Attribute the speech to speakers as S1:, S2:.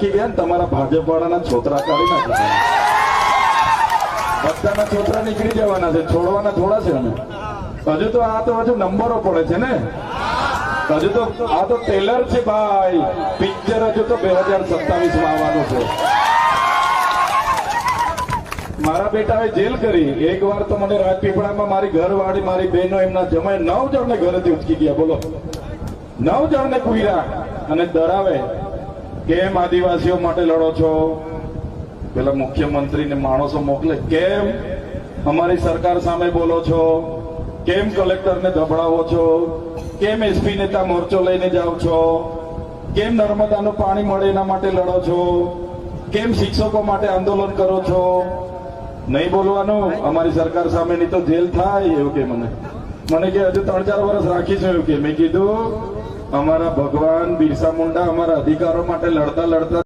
S1: ગયા ને તમારા ભાજપ વાળાના છોતરા કાઢી નાખે, બધાના છોતરા નીકળી જવાના છે, છોડવાના થોડા છે અમે. હજુ તો આ તો હજુ નંબરો પડે છે ને, હજુ તો આ તો ટેલર છે ભાઈ, પિક્ચર હજુ તો 2027 માં આવવાનું છે. મારા બેટાએ જેલ કરી. એક વાર તો મને રાજપીપળામાં મારી ઘરવાળી મારી બહેનો એમના જમાઈ 9 જણને ઘરેથી ઉચકી ગયા. બોલો, 9 જણને કુર્યા અને ડરાવે. કેમ આદિવાસીઓ માટે લડો છો? પેલા મુખ્યમંત્રીને માણસો મોકલે, કેમ અમારી સરકાર સામે બોલો છો? કેમ કલેક્ટરને દબડાવો છો? કેમ એસપી નેતા મોરચો લઈને જાઓ છો? કેમ નર્મદાનું પાણી મળે એના માટે લડો છો? કેમ શિક્ષકો માટે આંદોલન કરો છો? નહીં બોલવાનું અમારી સરકાર સામે, નહીં તો જેલ થાય. એવું કે મને કે હજુ 3-4 વર્ષ રાખીશું. એવું કે મેં કીધું અમારા ભગવાન બિરસા મુંડા અમારા અધિકારો માટે લડતા લડતા